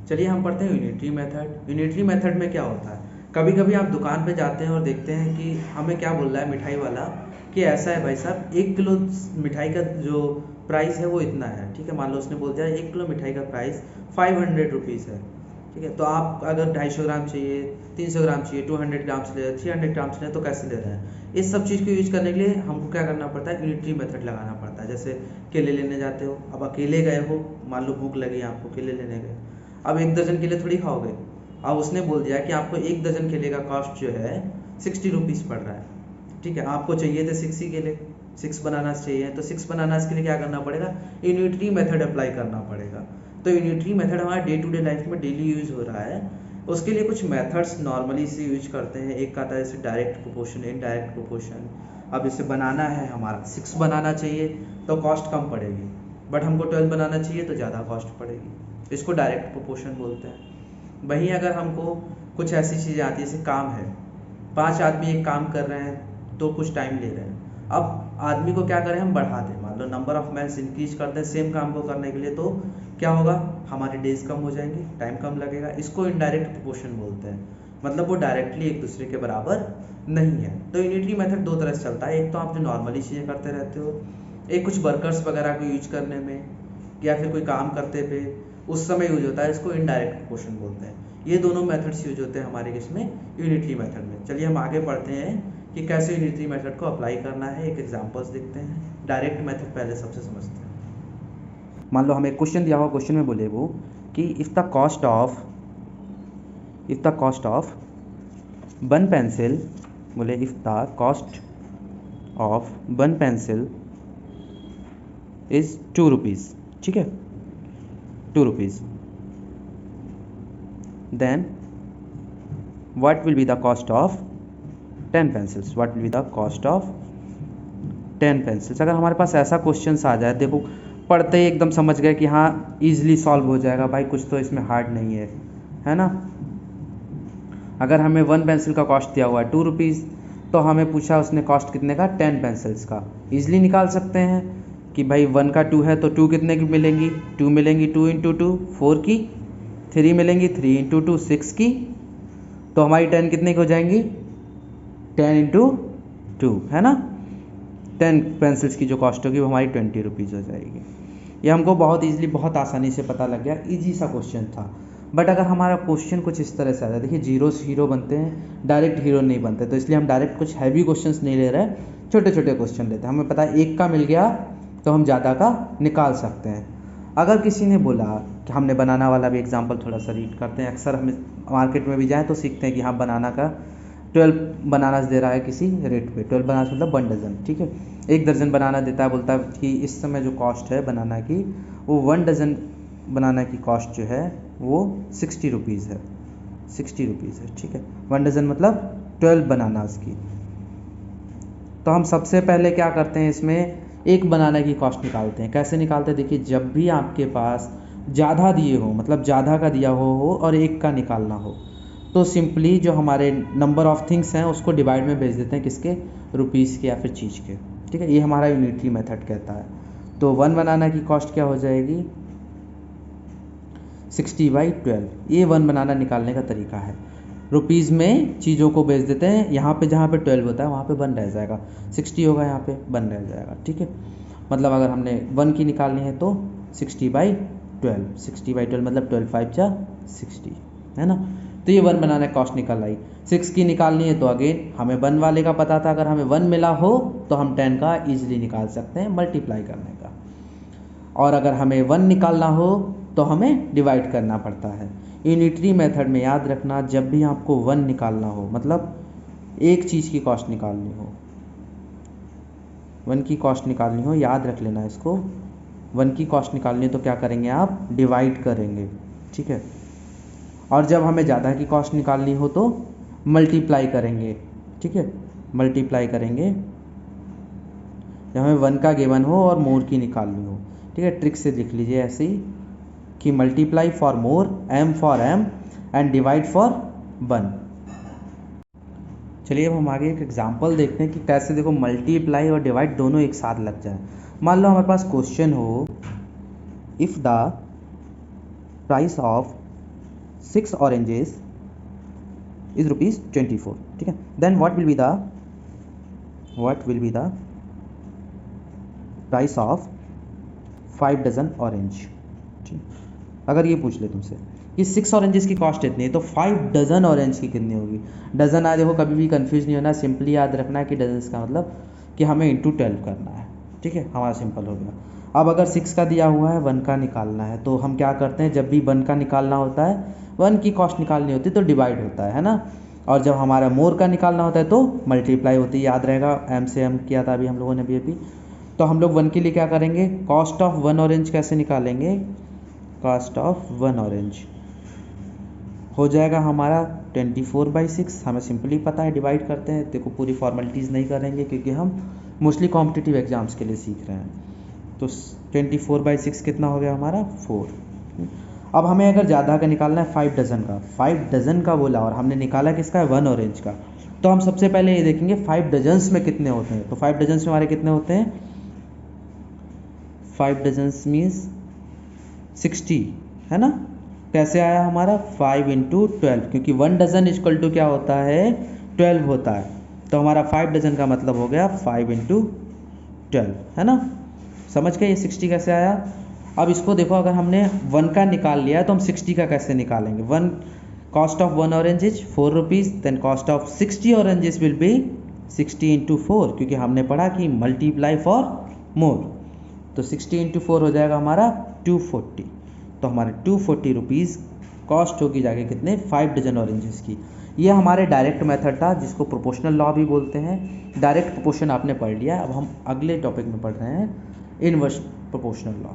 चलिए हम पढ़ते हैं यूनिटरी मेथड। यूनिटरी मेथड में क्या होता है, कभी कभी आप दुकान पे जाते हैं और देखते हैं कि हमें क्या बोल रहा है मिठाई वाला कि ऐसा है भाई साहब, 1 किलो मिठाई का जो प्राइस है वो इतना है। ठीक है, मान लो उसने बोल दिया 1 किलो मिठाई का प्राइस 500 रुपीज़ है। ठीक है, तो आप अगर 250 ग्राम चाहिए, 300 ग्राम चाहिए, 200 ग्राम्स ले, 300 ग्राम्स ले, तो कैसे ले रहे हैं। इस सब चीज़ को यूज करने के लिए हमको क्या करना पड़ता है, यूनिटरी मेथड लगाना पड़ता है। जैसे केले लेने जाते हो, अब अकेले गए हो, मान लो भूख लगी आपको, केले लेने गए, अब 1 दर्जन केले थोड़ी खाओगे। अब उसने बोल दिया कि आपको 1 दर्जन केले का कॉस्ट जो है 60 रुपीज़ पड़ रहा है। ठीक है, आपको चाहिए थे 6 ही केले, 6 बनानास चाहिए, तो 6 बनानास के लिए क्या करना पड़ेगा, यूनिटरी मेथड अप्लाई करना पड़ेगा। तो यूनिटरी मेथड हमारा डे टू डे लाइफ में डेली यूज हो रहा है। उसके लिए कुछ मेथड्स नॉर्मली से यूज करते हैं। एक आता है जैसे डायरेक्ट प्रोपोर्शन, इनडायरेक्ट प्रोपोर्शन। अब इसे बनाना है, हमारा 6 बनाना चाहिए तो कॉस्ट कम पड़ेगी, बट हमको 12 बनाना चाहिए तो ज़्यादा कॉस्ट पड़ेगी। इसको डायरेक्ट प्रोपोर्शन बोलते हैं। वहीं अगर हमको कुछ ऐसी चीज़ें आती है, जैसे काम है, 5 आदमी एक काम कर रहे हैं तो कुछ टाइम ले रहे हैं। अब आदमी को क्या करें, हम बढ़ा दें, मान लो नंबर ऑफ मैन्स इंक्रीज करते हैं सेम काम को करने के लिए, तो क्या होगा, हमारे डेज कम हो जाएंगे, टाइम कम लगेगा। इसको इनडायरेक्ट प्रोपोर्शन बोलते हैं, मतलब वो डायरेक्टली एक दूसरे के बराबर नहीं है। तो यूनिटरी मेथड दो तरह से चलता है, एक तो आप जो नॉर्मली चीज़ें करते रहते हो, एक कुछ वर्कर्स वगैरह को यूज करने में या फिर कोई काम करते पे उस समय यूज होता है, इसको इनडायरेक्ट प्रोपोर्शन बोलते हैं। ये दोनों मेथड्स यूज होते हैं हमारे इसमें यूनिटरी मेथड में। चलिए हम आगे पढ़ते हैं कि कैसे यूनिटरी मेथड को अप्लाई करना है। एक एग्जांपल्स देखते हैं। डायरेक्ट मेथड पहले सबसे समझते हैं। मान लो हमें क्वेश्चन दिया हुआ, क्वेश्चन में बोले वो कि if the cost of one pencil, बोले if the cost of one pencil is 2 rupees. ठीक है, 2 rupees, then what will be the cost of 10 pencils, what will be the cost of 10 pencils। अगर हमारे पास ऐसा क्वेश्चन आ जाए, देखो पढ़ते ही एकदम समझ गए कि हाँ इजीली सॉल्व हो जाएगा भाई, कुछ तो इसमें हार्ड नहीं है ना। अगर हमें 1 पेंसिल का कॉस्ट दिया हुआ है 2 रुपीज़, तो हमें पूछा उसने कॉस्ट कितने का, 10 पेंसिल्स का। इजीली निकाल सकते हैं कि भाई 1 का 2 है तो 2 कितने की मिलेंगी, 2 मिलेंगी, 2 इंटू 2 4 की, 3 मिलेंगी, 3 इंटू 2 6 की, तो हमारी 10 कितने की हो जाएंगी, 10 इंटू 2 है ना। 10 पेंसिल्स की जो कॉस्ट होगी वो हमारी 20 रुपीज़ हो जाएगी। ये हमको बहुत ईजिली, बहुत आसानी से पता लग गया, इजी सा क्वेश्चन था। बट अगर हमारा क्वेश्चन कुछ इस तरह से आ जाए, देखिए जीरो से हीरो बनते हैं, डायरेक्ट हीरो नहीं बनते, तो इसलिए हम डायरेक्ट कुछ हैवी क्वेश्चंस नहीं ले रहे, छोटे छोटे क्वेश्चन लेते हैं। हमें पता है 1 का मिल गया तो हम ज़्यादा का निकाल सकते हैं। अगर किसी ने बोला कि हमने बनाना वाला भी एग्जांपल थोड़ा सा रीड करते हैं, अक्सर हमें मार्केट में भी जाएँ तो सीखते हैं कि हाँ बनाना का 12 बनानास दे रहा है किसी रेट पे, 12 बनानास मतलब 1 डज़न। ठीक है, 1 दर्जन बनाना देता है, बोलता है कि इस समय जो कॉस्ट है बनाना की, वो 1 डज़न बनाना की कॉस्ट जो है वो 60 रुपीज़ है, 60 रुपीज़ है। ठीक है, 1 डज़न मतलब 12 बनानास की। तो हम सबसे पहले क्या करते हैं, इसमें एक बनाना की कॉस्ट निकालते हैं। कैसे निकालते हैं, देखिए जब भी आपके पास ज़्यादा दिए हो, मतलब ज़्यादा का दिया हो और एक का निकालना हो, तो सिंपली जो हमारे नंबर ऑफ़ थिंग्स हैं उसको डिवाइड में भेज देते हैं, किसके, रुपीज़ के या फिर चीज़ के। ठीक है, ये हमारा यूनिटरी मेथड कहता है। तो 1 बनाना की कॉस्ट क्या हो जाएगी, 60/12। ये 1 बनाना निकालने का तरीका है। रुपीज़ में चीज़ों को बेच देते हैं, यहाँ पे जहाँ पे 12 होता है वहाँ पे 1 रह जाएगा, 60 होगा यहाँ पे 1 रह जाएगा। ठीक है, मतलब अगर हमने 1 की निकालनी है तो 60/12, 60/12 मतलब 12 5 जा 60 है ना। तो ये 1 बनाने कॉस्ट निकल आई। 6 की निकालनी है तो अगेन हमें 1 वाले का पता था, अगर हमें 1 मिला हो तो हम 10 का ईजिली निकाल सकते हैं मल्टीप्लाई करने का, और अगर हमें 1 निकालना हो तो हमें डिवाइड करना पड़ता है। यूनिटरी मेथड में याद रखना, जब भी आपको 1 निकालना हो, मतलब एक चीज़ की कॉस्ट निकालनी हो, 1 की कॉस्ट निकालनी हो, याद रख लेना इसको। 1 की कॉस्ट निकालनी है तो क्या करेंगे आप, डिवाइड करेंगे। ठीक है, और जब हमें ज़्यादा की कॉस्ट निकालनी हो तो मल्टीप्लाई करेंगे। ठीक है, मल्टीप्लाई करेंगे जब हमें 1 का गिवन हो और मोर की निकालनी हो। ठीक है, ट्रिक से लिख लीजिए ऐसे ही कि multiply for more, m for m and divide for 1। चलिए अब हम आगे एक एग्जांपल देखते हैं कि कैसे देखो मल्टीप्लाई और डिवाइड दोनों एक साथ लग जाए। मान लो हमारे पास क्वेश्चन हो, if the price of 6 oranges is ₹24, ठीक है. Then what will be the price of 5 dozen orange, ठीक. अगर ये पूछ ले तुमसे कि 6 ऑरेंजेस की कॉस्ट इतनी है तो 5 डजन ऑरेंज की कितनी होगी. डजन आ देखो कभी भी कंफ्यूज नहीं होना, सिंपली याद रखना है कि डजन का मतलब कि हमें इंटू 12 करना है, ठीक है. हमारा सिंपल हो गया. अब अगर 6 का दिया हुआ है 1 का निकालना है तो हम क्या करते हैं, जब भी 1 का निकालना होता है 1 की कॉस्ट निकालनी होती है तो डिवाइड होता है ना. और जब हमारा मोर का निकालना होता है तो मल्टीप्लाई होती है. याद रहेगा, एम से एम किया था अभी हम लोगों ने भी. तो हम लोग 1 के लिए क्या करेंगे, कॉस्ट ऑफ 1 ऑरेंज कैसे निकालेंगे, कॉस्ट ऑफ 1 ऑरेंज हो जाएगा हमारा 24/6. हमें सिंपली पता है, डिवाइड करते हैं. देखो पूरी फॉर्मेलिटीज़ नहीं करेंगे क्योंकि हम मोस्टली कॉम्पिटिटिव एग्जाम्स के लिए सीख रहे हैं. तो 24/6 कितना हो गया हमारा 4. अब हमें अगर ज़्यादा का निकालना है 5 डजन का, 5 डजन का बोला और हमने निकाला किसका है 1 ऑरेंज का. तो हम सबसे पहले ये देखेंगे 5 डजन्स में कितने होते हैं. तो 5 डजन्स में हमारे कितने होते हैं, 5 डजन्स मीन्स 60 है ना. कैसे आया हमारा 5 × 12, क्योंकि 1 डजन इक्वल टू क्या होता है 12 होता है. तो हमारा 5 डजन का मतलब हो गया 5 × 12 है ना. समझ गए ये 60 कैसे आया. अब इसको देखो, अगर हमने 1 का निकाल लिया तो हम 60 का कैसे निकालेंगे. Cost of 1 orange is ₹4, then cost of 60 oranges will be 60 × 4, क्योंकि हमने पढ़ा कि मल्टीप्लाई फॉर मोर. तो 60 × 4 हो जाएगा हमारा 240. तो हमारे ₹240 कॉस्ट होगी जाके कितने 5 डजन ऑरेंजेस की. ये हमारे डायरेक्ट मेथड था जिसको प्रोपोर्शनल लॉ भी बोलते हैं. डायरेक्ट प्रोपोर्शन आपने पढ़ लिया. अब हम अगले टॉपिक में पढ़ रहे हैं इनवर्स प्रोपोर्शनल लॉ.